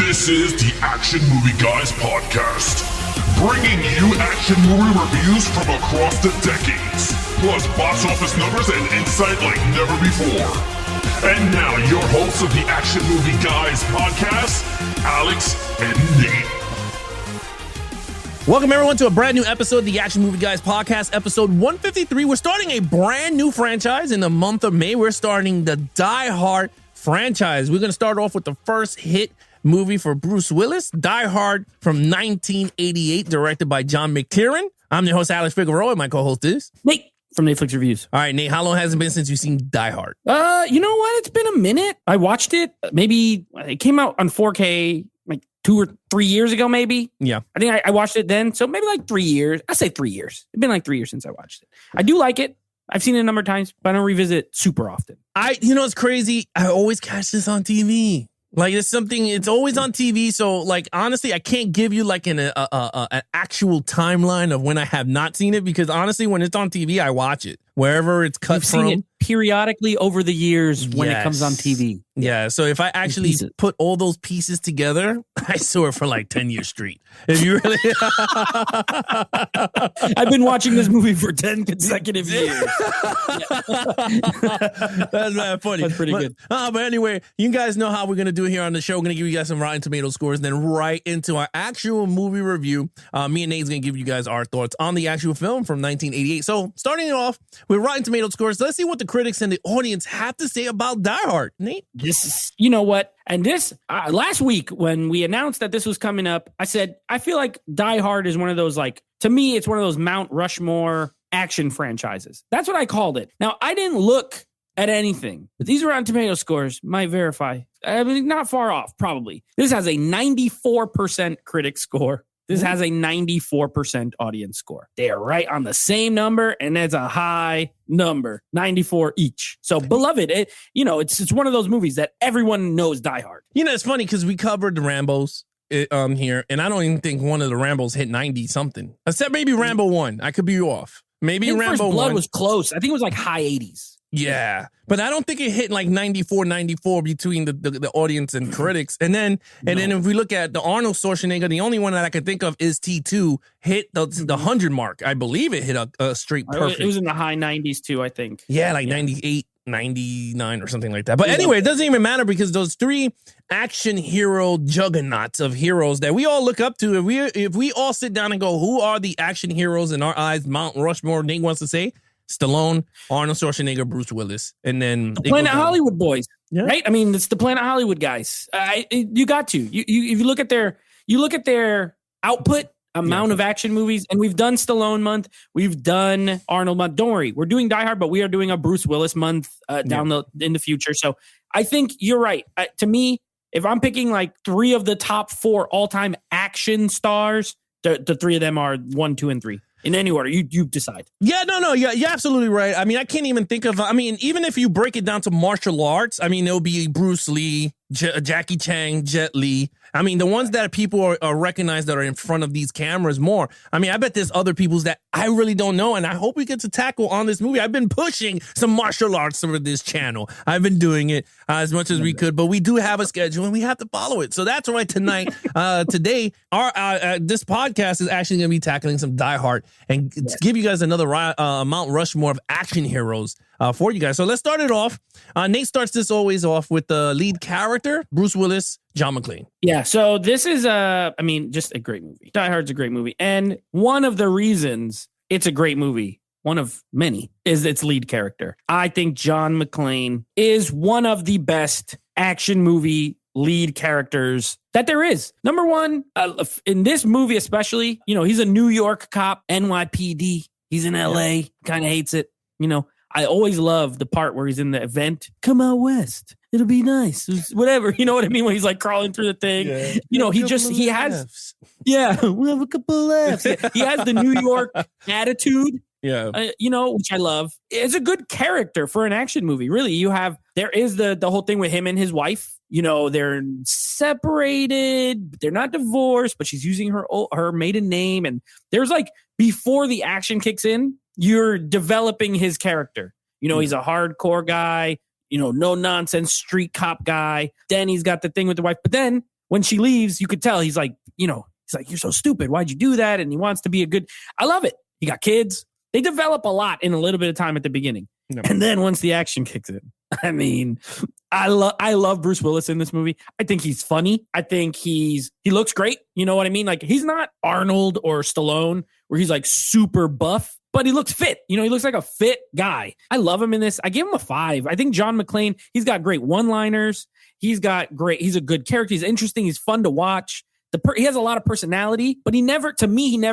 This is the Action Movie Guys podcast, bringing you action movie reviews from across the decades, plus box office numbers and insight like never before. And now, your hosts of the Action Movie Guys podcast, Alex and Nate. Welcome, everyone, to a brand new episode of the Action Movie Guys podcast, episode 153. We're starting a brand new franchise in the month of May. We're starting the Die Hard franchise. We're going to start off with the first hit movie for Bruce Willis, Die Hard from 1988, directed by John McTiernan. I'm your host, Alex Figueroa, and my co-host is Nate from Netflix Reviews. All right, Nate, how long has it been since you've seen Die Hard? You know what? It's been a minute. I watched it. Maybe it came out on 4K like 2 or 3 years ago, maybe. Yeah. I think I watched it then. So maybe like 3 years. I say 3 years. It's been like 3 years since I watched it. I do like it. I've seen it a number of times, but I don't revisit it super often. It's crazy. I always catch this on TV. Like, it's always on TV. So, like, honestly, I can't give you like an actual timeline of when I have not seen it, because honestly, when it's on TV, I watch it wherever it's cut from. Seen it periodically over the years when it comes on TV. Yeah. So if I actually put all those pieces together, I saw it for like 10 years straight. If you really, I've been watching this movie for 10 consecutive years. That's not funny. That's pretty good. But anyway, you guys know how we're going to do it here on the show. We're going to give you guys some Rotten Tomato scores, and then right into our actual movie review. Me and Nate's going to give you guys our thoughts on the actual film from 1988. So starting it off with Rotten Tomato scores, let's see what the critics and the audience have to say about Die Hard. Nate? This is, you know what? And this, last week when we announced that this was coming up, I said, I feel like Die Hard is one of those, like, to me, it's one of those Mount Rushmore action franchises. That's what I called it. Now, I didn't look at anything, but these Rotten Tomato scores might verify. I mean, not far off, probably. This has a 94% critic score. This has a 94% audience score. They are right on the same number, and that's a high number, 94 each. So, beloved, it's one of those movies that everyone knows Die Hard. You know, it's funny because we covered the Rambos here, and I don't even think one of the Rambos hit 90-something. Except maybe Rambo 1. I could be off. Maybe Rambo First Blood 1 was close. I think it was like high 80s. Yeah, but I don't think it hit like 94 between the audience and critics. And then if we look at the Arnold Schwarzenegger, the only one that I could think of is T2, hit the 100 mark. I believe it hit a straight perfect. It was in the high 90s too, I think. Yeah, like 98, 99 or something like that. But anyway, it doesn't even matter because those three action hero juggernauts of heroes that we all look up to, if we all sit down and go, who are the action heroes in our eyes, Mount Rushmore, Nate wants to say? Stallone, Arnold Schwarzenegger, Bruce Willis, and then the Planet Hollywood boys, right? I mean, it's the Planet Hollywood guys. You got to. If you look at their output amount of action movies, and we've done Stallone month, we've done Arnold month. Don't worry, we're doing Die Hard, but we are doing a Bruce Willis month in the future. So I think you're right. To me, if I'm picking like 3 of the top 4 all-time action stars, the 3 of them are 1, 2, and 3. In any order, you decide. Yeah, no, you're absolutely right. I mean, I can't even think of, even if you break it down to martial arts, I mean, it'll be Bruce Lee, Jackie Chan, Jet Li. I mean, the ones that people are recognized that are in front of these cameras more. I mean, I bet there's other people's that I really don't know, and I hope we get to tackle on this movie. I've been pushing some martial arts over this channel. I've been doing it as much as we could, but we do have a schedule, and we have to follow it. So that's why today, this podcast is actually going to be tackling some Die Hard and to give you guys another Mount Rushmore of action heroes for you guys. So let's start it off. Nate starts this always off with the lead character, Bruce Willis, John McClane. Yeah, so this is just a great movie. Die Hard's a great movie. And one of the reasons it's a great movie, one of many, is its lead character. I think John McClane is one of the best action movie lead characters that there is. Number one, in this movie especially, he's a New York cop, NYPD. He's in LA, kind of hates it. I always love the part where he's in the event. Come out west. It'll be nice. Whatever. You know what I mean? When he's like crawling through the thing. Yeah. We'll have a couple laughs. Yeah. He has the New York attitude. Yeah. Which I love. It's a good character for an action movie. Really, there is the whole thing with him and his wife. They're separated, but they're not divorced, but she's using her maiden name. And there's before the action kicks in, you're developing his character. He's a hardcore guy, no nonsense street cop guy. Then he's got the thing with the wife. But then when she leaves, you could tell he's like, you're so stupid. Why'd you do that? And he wants to be I love it. He got kids. They develop a lot in a little bit of time at the beginning. Yep. And then once the action kicks in, I mean, I love Bruce Willis in this movie. I think he's funny. I think he looks great. You know what I mean? Like, he's not Arnold or Stallone where he's like super buff, but he looks fit. He looks like a fit guy. I love him in this. I give him a 5. I think John McClane, he's got great one-liners. He's a good character. He's interesting. He's fun to watch. He has a lot of personality, but he never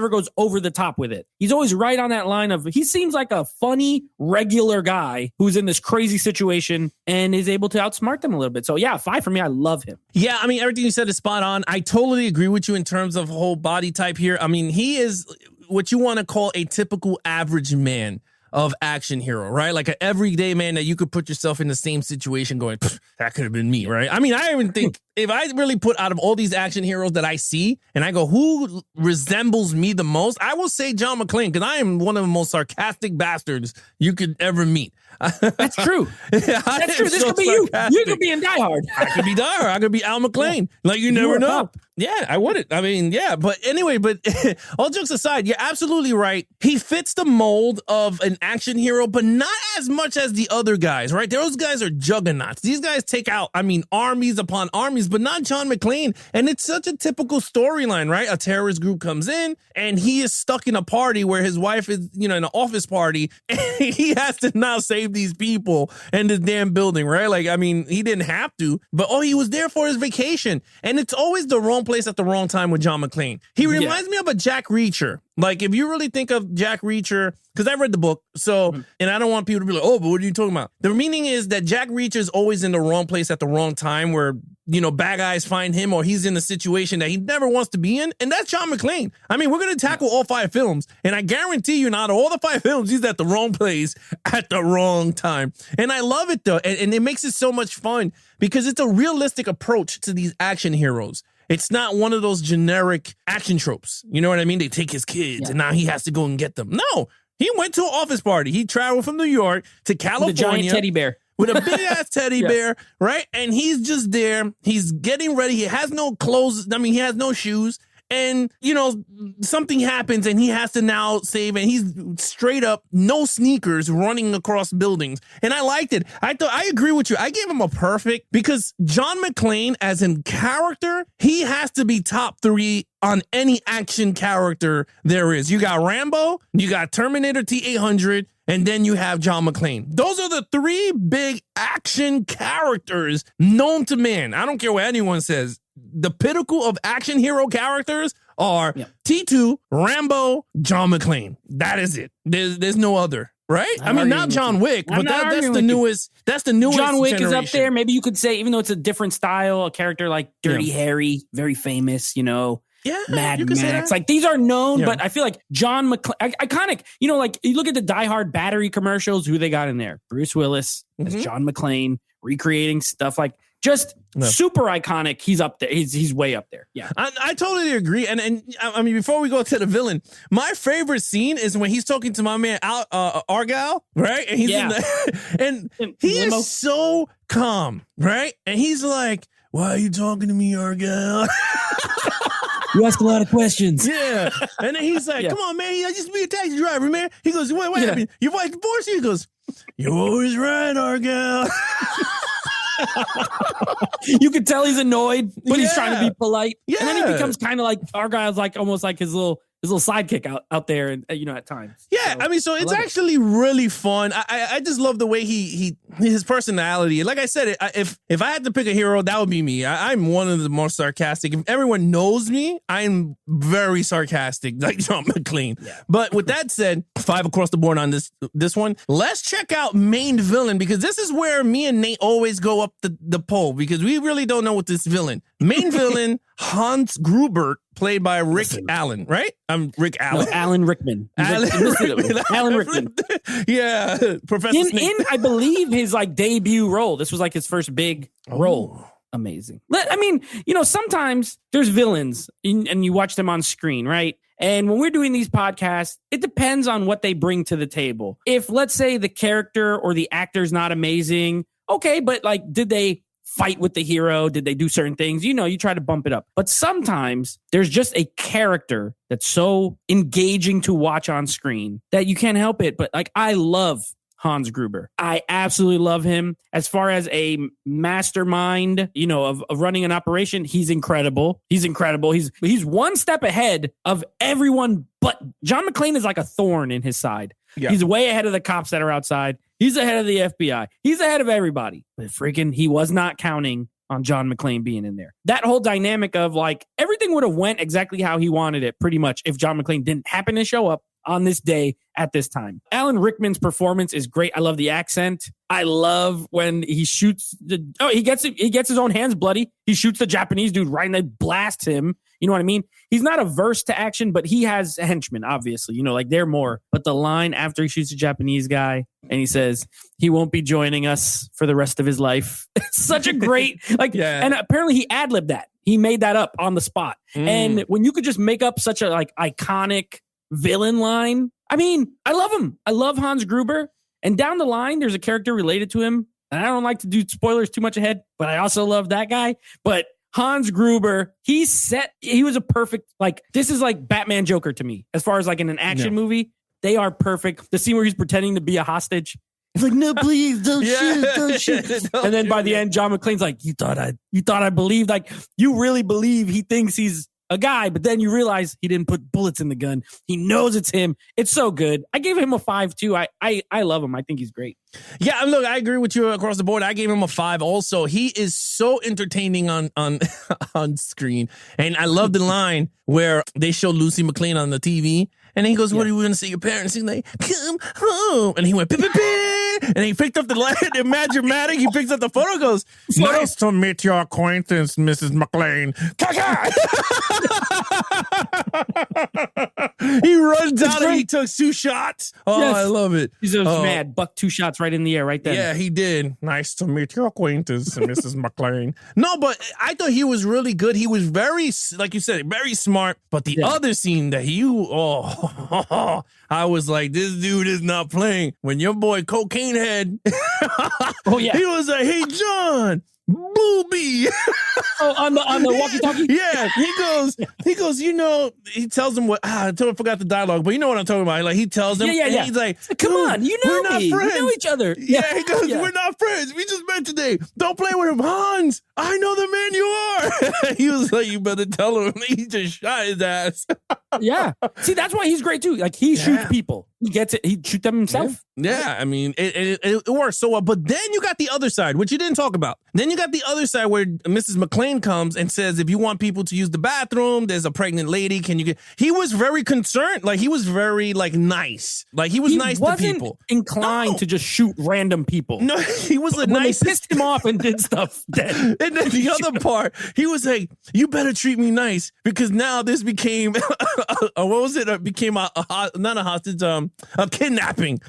goes over the top with it. He's always right on that line of, he seems like a funny, regular guy who's in this crazy situation and is able to outsmart them a little bit. So yeah, 5 for me. I love him. Yeah, I mean, everything you said is spot on. I totally agree with you in terms of whole body type here. I mean, he is what you want to call a typical average man of action hero, right? Like an everyday man that you could put yourself in the same situation going, that could have been me, right? I mean, I even think if I really put out of all these action heroes that I see and I go, who resembles me the most? I will say John McClane, because I am one of the most sarcastic bastards you could ever meet. That's true. Yeah, that's true. This could be you. You could be in Die Hard. I could be Die Hard. I could be Al McClane. Yeah. Like, you never know. Yeah, I wouldn't. I mean, yeah. But anyway, all jokes aside, you're absolutely right. He fits the mold of an action hero, but not as much as the other guys, right? Those guys are juggernauts. These guys take out, armies upon armies, but not John McClane. And it's such a typical storyline, right? A terrorist group comes in and he is stuck in a party where his wife is, in an office party, and he has to now save these people and the damn building, right? Like, I mean, he didn't have to, but he was there for his vacation. And it's always the wrong place at the wrong time with John McClane. He reminds me of a Jack Reacher. Like, if you really think of Jack Reacher, because I read the book, and I don't want people to be like, oh, but what are you talking about? The meaning is that Jack Reacher is always in the wrong place at the wrong time where, bad guys find him or he's in a situation that he never wants to be in. And that's John McClane. I mean, we're going to tackle all 5 films, and I guarantee you, not all the 5 films, he's at the wrong place at the wrong time. And I love it, though. And it makes it so much fun because it's a realistic approach to these action heroes. It's not one of those generic action tropes. You know what I mean? They take his kids and now he has to go and get them. No, he went to an office party. He traveled from New York to California. With a giant teddy bear. With a big ass teddy bear, right? And he's just there. He's getting ready. He has no clothes. He has no shoes. And, something happens and he has to now save, and he's straight up no sneakers running across buildings. And I liked it. I agree with you. I gave him a perfect because John McClane as in character, he has to be top 3 on any action character there is. You got Rambo, you got Terminator T-800, and then you have John McClane. Those are the 3 big action characters known to man. I don't care what anyone says. The pinnacle of action hero characters are T2, Rambo, John McClane. That is it. There's no other, right? Not John Wick, but that's the newest. That's the newest. John Wick generation. is up there. Maybe you could say, even though it's a different style, a character like Dirty Harry, very famous, Mad Max. Like, these are known, but I feel like John McClane, iconic. Like, you look at the Die Hard battery commercials, who they got in there? Bruce Willis as John McClane, recreating stuff like just super iconic. He's up there. He's way up there. Yeah, I totally agree. And I mean, before we go to the villain, my favorite scene is when he's talking to my man Argyle, right? And he's and he is so calm, right? And he's like, "Why are you talking to me, Argyle?" You ask a lot of questions. Yeah. And then he's like, come on, man. I just be a taxi driver, man. He goes, what happened? Your wife divorced you? He goes, you're always right, Argyle. You could tell he's annoyed, but he's trying to be polite. Yeah. And then he becomes kind of like, Argyle's like almost like his little sidekick out there, and at times. Yeah, so it's actually really fun. I just love the way his personality. Like I said, if I had to pick a hero, that would be me. I'm one of the most sarcastic. If everyone knows me, I'm very sarcastic, like John McClane. Yeah. But with that said, 5 across the board on this one. Let's check out main villain, because this is where me and Nate always go up the poll, because we really don't know what this villain. Main villain, Hans Gruber, played by Rick Allen, right? I'm Rick Allen. No, Alan Rickman. Alan Rickman. Yeah, Professor Snape. In I believe his debut role. This was his first big role. Amazing. I mean, sometimes there's villains and you watch them on screen, right? And when we're doing these podcasts, it depends on what they bring to the table. If, let's say, the character or the actor's not amazing, okay, but did they fight with the hero? Did they do certain things? You try to bump it up. But sometimes there's just a character that's so engaging to watch on screen that you can't help it. But like, I love Hans Gruber. I absolutely love him. As far as a mastermind, of running an operation, he's incredible. He's one step ahead of everyone, but John McClane is like a thorn in his side. Yeah. He's way ahead of the cops that are outside. He's ahead of the FBI. He's ahead of everybody. But freaking, he was not counting on John McClane being in there. That whole dynamic of like, everything would have went exactly how he wanted it pretty much if John McClane didn't happen to show up on this day at this time. Alan Rickman's performance is great. I love the accent. I love when he shoots he gets his own hands bloody. He shoots the Japanese dude right and they blast him. You know what I mean? He's not averse to action, but he has henchmen, obviously. Like they're more. But the line after he shoots the Japanese guy and he says he won't be joining us for the rest of his life. It's such a great and apparently he ad-libbed that. He made that up on the spot. And when you could just make up such a like iconic villain line. I mean, I love him. I love Hans Gruber. And down the line, there's a character related to him. And I don't like to do spoilers too much ahead, but I also love that guy. But Hans Gruber, he was a perfect, like, this is like Batman Joker to me. As far as like in an action movie, they are perfect. The scene where he's pretending to be a hostage. It's like, no, please, don't shoot. And then by the end, John McClane's like, you thought I believed, like, you really believe he thinks he's a guy, but then you realize he didn't put bullets in the gun. He knows it's him. It's so good. I gave him a 5 too. I love him. I think he's great. Yeah, look, I agree with you across the board. I gave him a 5 also. He is so entertaining on on screen. And I love the line where they show Lucy McClane on the TV. And he goes, what are you going to say your parents? He's like, come home. And he went, beep, beep, beep. And he picked up the Imagine-matic. He picks up the photo, goes, nice to meet your acquaintance, Mrs. McClane. He runs out and he took 2 shots. Oh, yes. I love it. He's mad. Buck 2 shots right in the air right then. Yeah, he did. Nice to meet your acquaintance, Mrs. McClane. No, but I thought he was really good. He was very, like you said, very smart. But the other scene that I was like, this dude is not playing. When your boy Cocaine Head, he was like, hey, John, booby. On the walkie-talkie? Yeah, he goes, he tells him what, I forgot the dialogue, but you know what I'm talking about. Like, he tells him, and he's like, come on, we're not me. Friends. We know each other. Yeah, he goes, we're not friends. We just met today. Don't play with him. Hans, I know the man you are. He was like, you better tell him. He just shot his ass. Yeah. See, that's why he's great too. Like, he shoots people. He gets it. He'd shoot them himself. Yeah. I mean, it works so well. But then you got the other side, which you didn't talk about. Then you got the other side where Mrs. McClane comes and says, if you want people to use the bathroom, there's a pregnant lady. Can you get? He was very concerned. Like, he was very nice. Like, he was nice to people. Inclined to just shoot random people. No, he was a nice. They pissed him off and did stuff. Then. And then the other part, he was like, you better treat me nice because now this became, what was it? It became not a hostage, a kidnapping.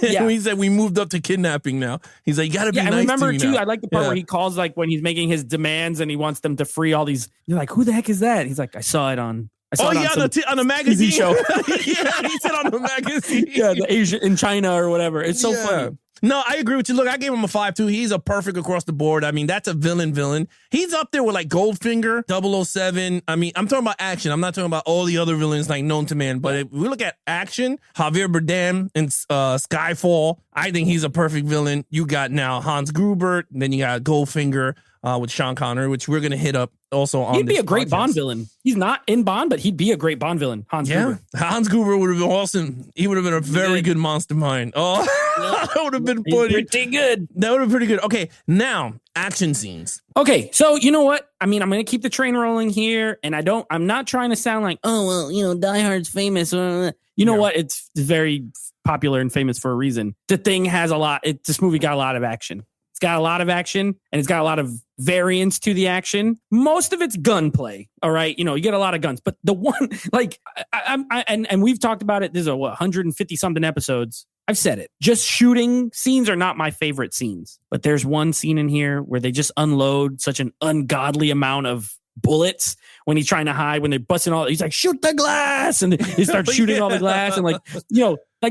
Yeah. He said we moved up to kidnapping now. He's like, you gotta be nice to me. I remember too, now. I like the part where he calls, like, when he's making his demands and he wants them to free all these. You're like, who the heck is that? He's like, I saw it on on a magazine TV show. Yeah, he said on the magazine. Yeah, the Asia in China or whatever. It's so funny. No, I agree with you. Look, I gave him a 5 too. He's a perfect across the board. I mean, that's a villain. He's up there with like Goldfinger, 007. I mean, I'm talking about action. I'm not talking about all the other villains like known to man. But if we look at action, Javier Bardem in Skyfall, I think he's a perfect villain. You got now Hans Gruber, then you got Goldfinger with Sean Connery, which we're gonna hit up also on. He'd be a great Bond villain. He's not in Bond, but he'd be a great Bond villain. Hans Gruber. Hans Gruber would have been awesome. He would have been a very good monster mind. Oh, that would have been funny. Pretty good. That would have been pretty good. Okay, now action scenes. Okay, so you know what? I mean, I'm going to keep the train rolling here, and I'm not trying to sound like, oh, well, Die Hard's famous. You know what? It's very popular and famous for a reason. The thing has a lot. This movie got a lot of action. It's got a lot of action, and it's got a lot of variance to the action. Most of it's gunplay. All right, you get a lot of guns, but the one, like, and we've talked about it. There's 150 something episodes. I've said it. Just shooting scenes are not my favorite scenes, but there's one scene in here where they just unload such an ungodly amount of bullets when he's trying to hide, when they're busting he's like, shoot the glass, and he starts shooting all the glass, and like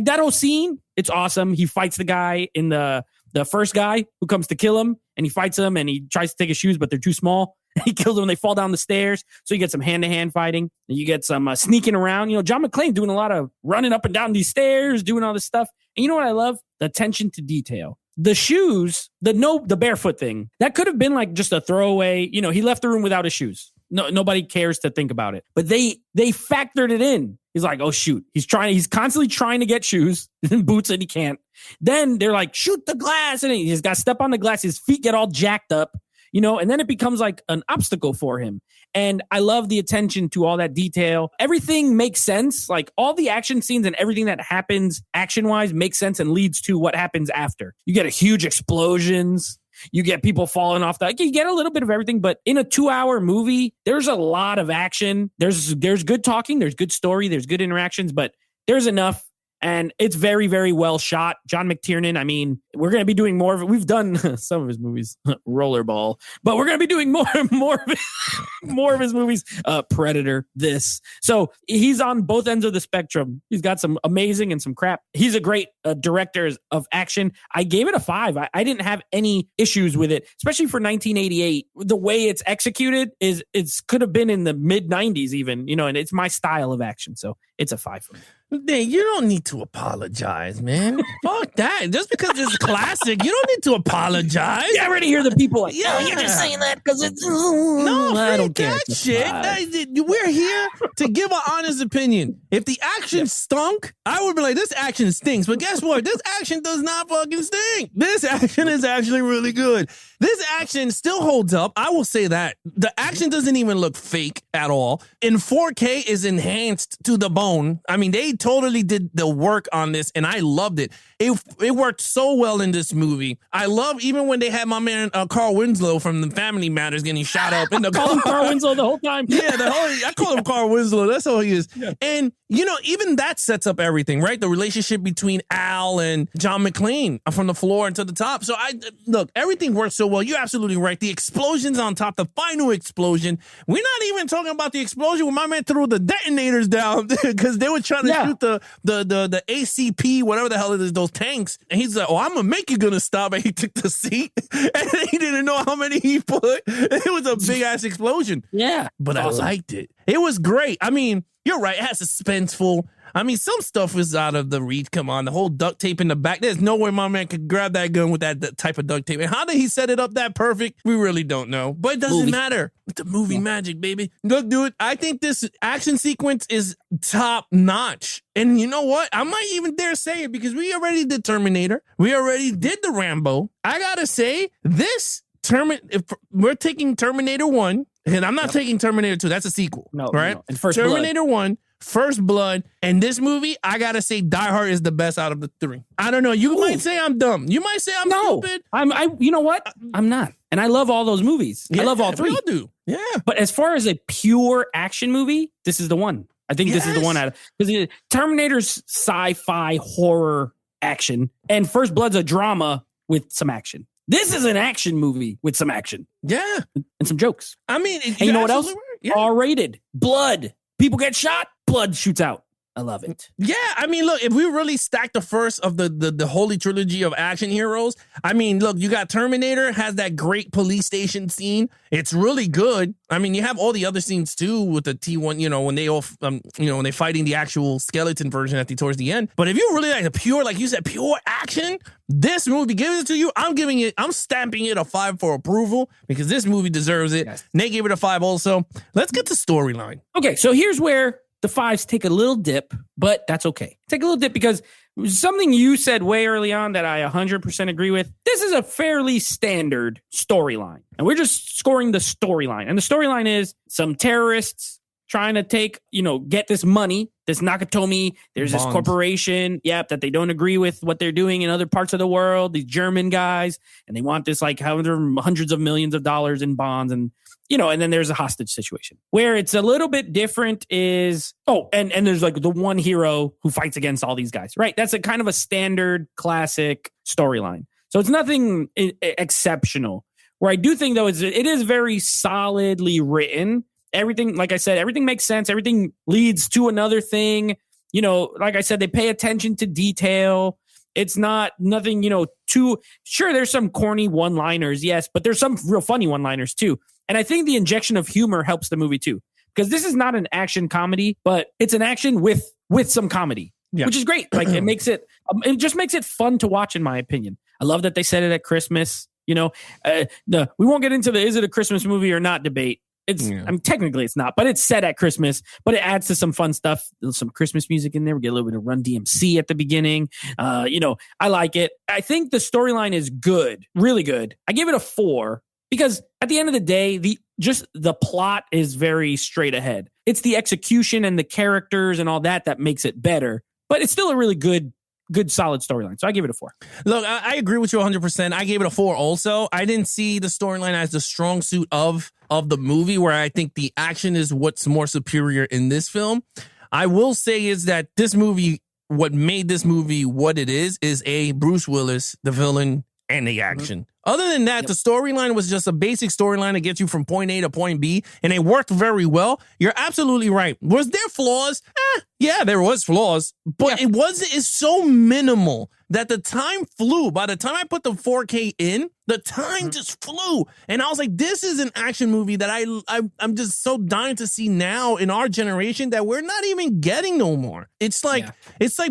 that whole scene, it's awesome. He fights the guy in the first guy who comes to kill him. and he fights them and he tries to take his shoes, but they're too small. He kills them when they fall down the stairs. So you get some hand-to-hand fighting. And you get some sneaking around. You know, John McClane doing a lot of running up and down these stairs, doing all this stuff. And you know what I love? The attention to detail. The shoes, the barefoot thing, that could have been like just a throwaway. You know, he left the room without his shoes. No, nobody cares to think about it. But they factored it in. He's like, oh shoot. He's constantly trying to get shoes and boots and he can't. Then they're like, shoot the glass. And he's got to step on the glass. His feet get all jacked up. You know, and then it becomes like an obstacle for him. And I love the attention to all that detail. Everything makes sense. Like all the action scenes and everything that happens action-wise makes sense and leads to what happens after. You get a huge explosions. You get people falling off. You get a little bit of everything. But in a 2-hour movie, there's a lot of action. There's good talking. There's good story. There's good interactions. But there's enough. And it's very, very well shot. John McTiernan, I mean, we're going to be doing more of it. We've done some of his movies, Rollerball, but we're going to be doing more of his movies, Predator, this. So he's on both ends of the spectrum. He's got some amazing and some crap. He's a great director of action. I gave it a 5. I didn't have any issues with it, especially for 1988. The way it's executed could have been in the mid 90s even, you know, and it's my style of action. So it's a 5 for me. Dang, you don't need to apologize, man. Fuck that. Just because it's classic, you don't need to apologize. Yeah, I already hear the people like, yeah, you're just saying that because it's... No, I don't care. That shit. We're here to give an honest opinion. If the action stunk, I would be like, this action stinks. But guess what? This action does not fucking stink. This action is actually really good. This action still holds up. I will say that. The action doesn't even look fake at all. In 4K is enhanced to the bone. I mean, they totally did the work on this, and I loved it. It worked so well in this movie. I love even when they had my man Carl Winslow from the Family Matters getting shot up in the car. Call him Carl Winslow the whole time. Yeah, I call him Carl Winslow. That's all he is. Yeah. And, you know, even that sets up everything, right? The relationship between Al and John McClane from the floor into the top. So, look, everything works so well. You're absolutely right. The explosions on top, the final explosion. We're not even talking about the explosion when my man threw the detonators down because they were trying to shoot the ACP, whatever the hell it is, those tanks. And he's like, oh, I'm going to make you going to stop. And he took the seat and he didn't know how many he put. It was a big ass explosion. Yeah. But awesome. I liked it. It was great. I mean, you're right. It has suspenseful. I mean, some stuff is out of the reach. Come on, the whole duct tape in the back. There's no way my man could grab that gun with that type of duct tape. And how did he set it up that perfect? We really don't know. But it doesn't matter. It's the movie magic, baby. Look, dude, I think this action sequence is top notch. And you know what? I might even dare say it because we already did Terminator. We already did the Rambo. I gotta say, if we're taking Terminator 1, and I'm not taking Terminator 2. That's a sequel. No, right? No. And Terminator 1, First Blood, and this movie, I gotta say, Die Hard is the best out of the 3. I don't know. You might say I'm dumb. You might say I'm stupid. You know what? I'm not. And I love all those movies. I love all 3. We all do. Yeah. But as far as a pure action movie, this is the one. I think this is the one out of because Terminator's sci-fi horror action, and First Blood's a drama with some action. This is an action movie with some action. Yeah. And some jokes. I mean, and you know what else? Yeah. R-rated. Blood. People get shot. Blood shoots out. I love it. Yeah, I mean, look, if we really stack the first of the holy trilogy of action heroes, I mean, look, you got Terminator, has that great police station scene. It's really good. I mean, you have all the other scenes too with the T1, you know, when they all, when they're fighting the actual skeleton version towards the end. But if you really like the pure, like you said, pure action, this movie, giving it to you, I'm stamping it a 5 for approval because this movie deserves it. Yes. Nate gave it a 5 also. Let's get to storyline. Okay, so here's where the 5s take a little dip, but that's okay. Take a little dip because something you said way early on that I 100% agree with. This is a fairly standard storyline, and we're just scoring the storyline. And the storyline is some terrorists trying to get this money, this Nakatomi. There's this corporation, that they don't agree with what they're doing in other parts of the world, these German guys, and they want this hundreds of millions of dollars in bonds and and then there's a hostage situation where it's a little bit different and there's like the one hero who fights against all these guys, right? That's a kind of a standard classic storyline. So it's nothing exceptional. Where I do think though is it is very solidly written. Everything, like I said, everything makes sense. Everything leads to another thing. Like I said, they pay attention to detail. It's not nothing, too sure. There's some corny one-liners, yes, but there's some real funny one-liners too. And I think the injection of humor helps the movie too, because this is not an action comedy, but it's an action with some comedy, which is great. Like it just makes it fun to watch, in my opinion. I love that they said it at Christmas. We won't get into the is it a Christmas movie or not debate. Technically it's not, but it's set at Christmas, but it adds to some fun stuff. There's some Christmas music in there. We get a little bit of Run DMC at the beginning. I like it. I think the storyline is good, really good. I give it a 4 because at the end of the day, the plot is very straight ahead. It's the execution and the characters and all that makes it better, but it's still a really good solid storyline. So I give it a 4. Look, I agree with you 100%. I gave it a 4 also. I didn't see the storyline as the strong suit of the movie, where I think the action is what's more superior in this film. I will say is that this movie, what made this movie what it is Bruce Willis, the villain, and the action. Other than that, the storyline was just a basic storyline that gets you from point A to point B, and it worked very well. You're absolutely right. Was there flaws? Yeah, there was flaws, but it's so minimal that the time flew. By the time I put the 4K in, the time just flew. And I was like, this is an action movie that I'm just so dying to see now in our generation that we're not even getting no more. It's like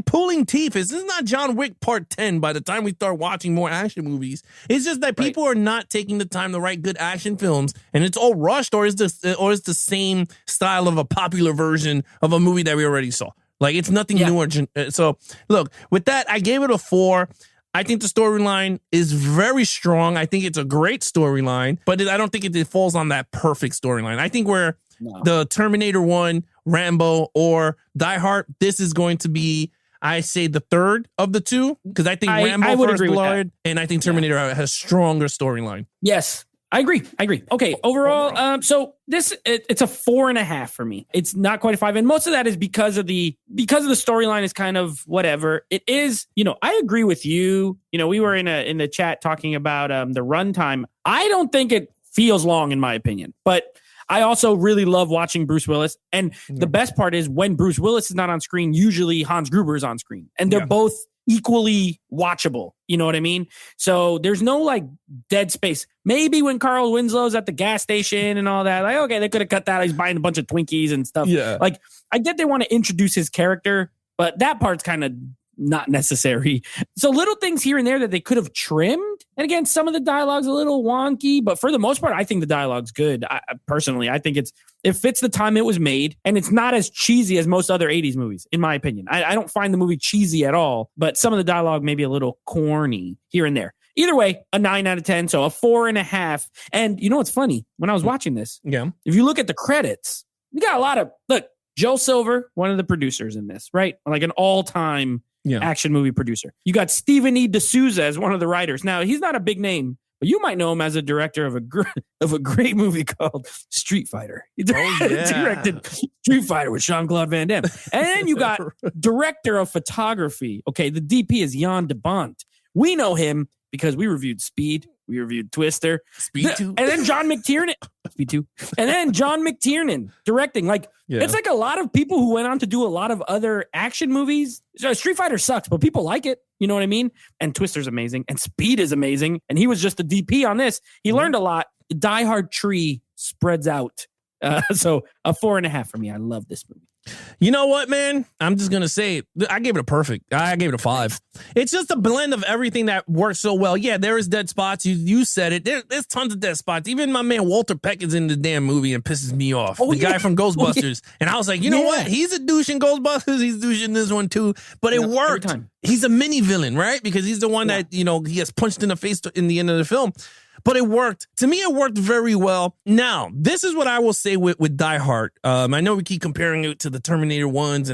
pulling teeth. This is not John Wick Part 10 by the time we start watching more action movies. It's just that people are not taking the time to write good action films, and it's all rushed, or it's the same style of a popular version of a movie that we already saw. Like, it's nothing new. So, look, with that, I gave it a 4. I think the storyline is very strong. I think it's a great storyline, but I don't think it falls on that perfect storyline. I think where the Terminator 1, Rambo, or Die Hard, this is going to be, I say, the third of the two, because I think Rambo First Blood, and I think Terminator has a stronger storyline. Yes. I agree. Okay, overall, so it's a 4.5 for me. It's not quite a 5, and most of that is because of the storyline is kind of whatever. It is, I agree with you. We were in the chat talking about the runtime. I don't think it feels long, in my opinion, but I also really love watching Bruce Willis, and the best part is when Bruce Willis is not on screen, usually Hans Gruber is on screen, and they're both equally watchable. You know what I mean? So there's no like dead space. Maybe when Carl Winslow's at the gas station and all that, like, okay, they could have cut that. He's buying a bunch of Twinkies and stuff. Yeah. Like, I get they want to introduce his character, but that part's kind of not necessary. So little things here and there that they could have trimmed. And again, some of the dialogue's a little wonky, but for the most part, I think the dialogue's good. Personally, I think it fits the time it was made, and it's not as cheesy as most other 80s movies, in my opinion. I don't find the movie cheesy at all, but some of the dialogue may be a little corny here and there. Either way, a 9 out of 10, so a 4.5. And you know what's funny? When I was watching this, if you look at the credits, we got a lot of, Joe Silver, one of the producers in this, right? Like an all-time action movie producer. You got Stephen E. D'Souza as one of the writers. Now, he's not a big name, but you might know him as a director of a great movie called Street Fighter. He directed Street Fighter with Jean-Claude Van Damme. And then you got director of photography. Okay, the DP is Jan de Bont. We know him because we reviewed Speed. We reviewed Twister. Speed 2. And then John McTiernan. Speed 2. And then John McTiernan directing. It's like a lot of people who went on to do a lot of other action movies. So Street Fighter sucks, but people like it. You know what I mean? And Twister's amazing. And Speed is amazing. And he was just the DP on this. He learned a lot. The Die Hard tree spreads out. So a 4.5 for me. I love this movie. You know what, man? I'm just going to say it. I gave it a perfect. I gave it a 5. It's just a blend of everything that works so well. Yeah, there is dead spots. You said it. There's tons of dead spots. Even my man Walter Peck is in the damn movie and pisses me off. The guy from Ghostbusters. And I was like, you know what? He's a douche in Ghostbusters. He's douche in this one too. But it worked. He's a mini villain, right? Because he's the one that, he gets punched in the face in the end of the film. But it worked. To me, it worked very well. Now, this is what I will say with Die Hard. I know we keep comparing it to the Terminator 1s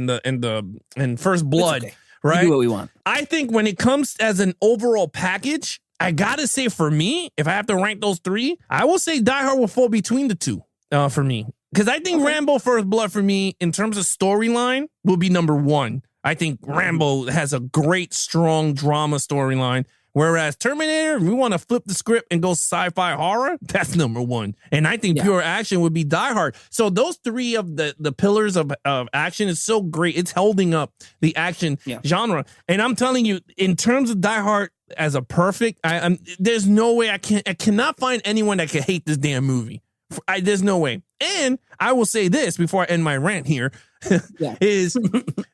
and First Blood, right? We do what we want. I think when it comes as an overall package, I gotta say for me, if I have to rank those 3, I will say Die Hard will fall between the 2 for me. Because I think Rambo First Blood for me, in terms of storyline, will be number 1. I think Rambo has a great, strong drama storyline, Whereas Terminator, if we want to flip the script and go sci-fi horror, that's number one. And I think pure action would be Die Hard. So those three of the pillars of action is so great. It's holding up the action genre. And I'm telling you, in terms of Die Hard as a perfect, there's no way I cannot find anyone that can hate this damn movie. There's no way. And I will say this before I end my rant here, is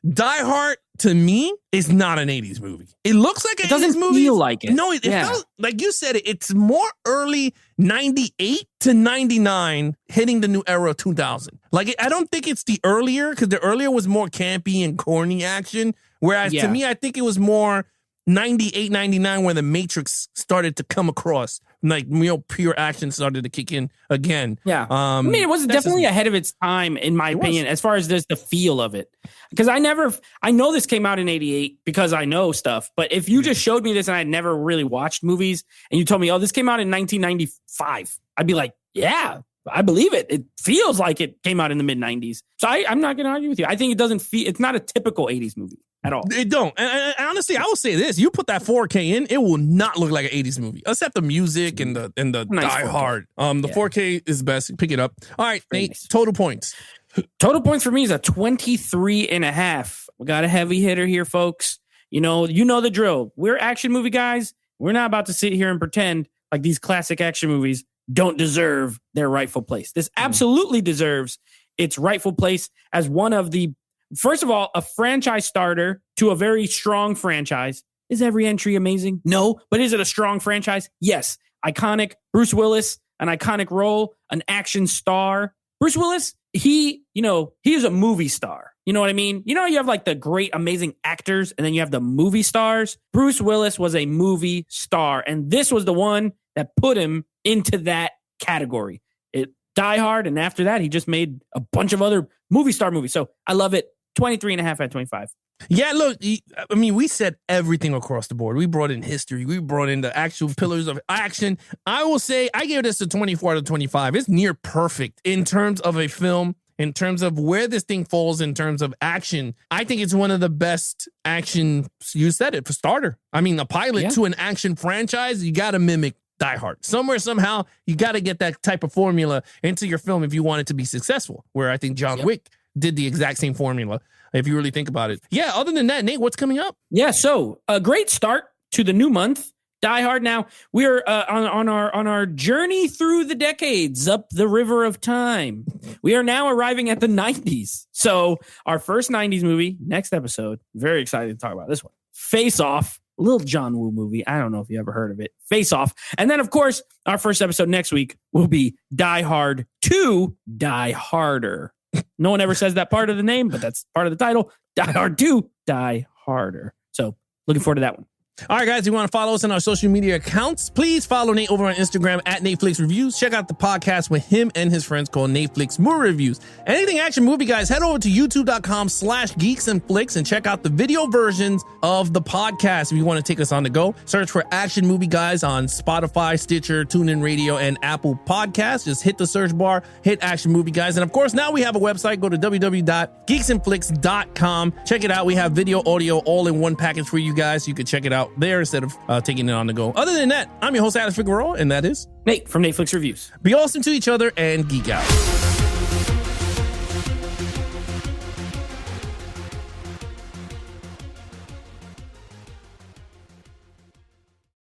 Die Hard to me is not an 80s movie. It looks like an 80s movie. Feel like it. No, it felt like you said it. It's more early 98 to 99 hitting the new era of 2000. Like, I don't think it's the earlier, because the earlier was more campy and corny action. Whereas to me, I think it was more 98, 99 where the Matrix started to come across. Like, pure action started to kick in again. Yeah. I mean, it was definitely ahead of its time, in my opinion, as far as the feel of it. Because I know this came out in 88 because I know stuff. But if you just showed me this and I'd never really watched movies and you told me, oh, this came out in 1995, I'd be like, yeah, I believe it. It feels like it came out in the mid 90s. So I'm not going to argue with you. I think it doesn't feel, it's not a typical 80s movie at all. It don't. And honestly, I will say this: you put that 4K in, it will not look like an 80s movie, except the music and the nice Die 4K. Hard. The 4K is best. Pick it up. All right, Nate. Nice. Total points. Total points for me is a 23.5. We got a heavy hitter here, folks. You know the drill. We're action movie guys. We're not about to sit here and pretend like these classic action movies don't deserve their rightful place. This absolutely deserves its rightful place as one of the, first of all, a franchise starter to a very strong franchise. Is every entry amazing? No. But is it a strong franchise? Yes. Iconic. Bruce Willis, an iconic role, an action star. Bruce Willis, he is a movie star. You know what I mean? You have like the great, amazing actors, and then you have the movie stars. Bruce Willis was a movie star, and this was the one that put him into that category. It Die Hard, and after that, he just made a bunch of other movie star movies. So I love it. 23.5 out of 25. Yeah, look, I mean, we said everything across the board. We brought in history. We brought in the actual pillars of action. I will say I gave this a 24 out of 25. It's near perfect in terms of a film, in terms of where this thing falls in terms of action. I think it's one of the best action, you said it, for starter. I mean, a pilot to an action franchise, you got to mimic Die Hard. Somewhere, somehow, you got to get that type of formula into your film if you want it to be successful, where I think John Wick did the exact same formula, if you really think about it. Yeah, other than that, Nate, what's coming up? Yeah, so a great start to the new month, Die Hard. Now, we're on our journey through the decades, up the river of time. We are now arriving at the 90s. So our first 90s movie, next episode, very excited to talk about this one. Face Off, a little John Woo movie. I don't know if you ever heard of it. Face Off. And then, of course, our first episode next week will be Die Hard 2, Die Harder. No one ever says that part of the name, but that's part of the title. Die Hard 2, Die Harder. So looking forward to that one. All right, guys, if you want to follow us on our social media accounts, please follow Nate over on Instagram at Netflix Reviews. Check out the podcast with him and his friends called Netflix Movie Reviews. Anything action movie, guys, head over to youtube.com/geeks and flicks and check out the video versions of the podcast if you want to take us on the go. Search for Action Movie Guys on Spotify, Stitcher, TuneIn Radio, and Apple Podcasts. Just hit the search bar, hit Action Movie Guys. And of course, now we have a website. Go to www.geeksandflicks.com. Check it out. We have video, audio, all in one package for you guys. You can check it out there instead of taking it on the go. Other than that, I'm your host, Alex Figueroa, and that is Nate from Netflix Reviews. Be awesome to each other and geek out.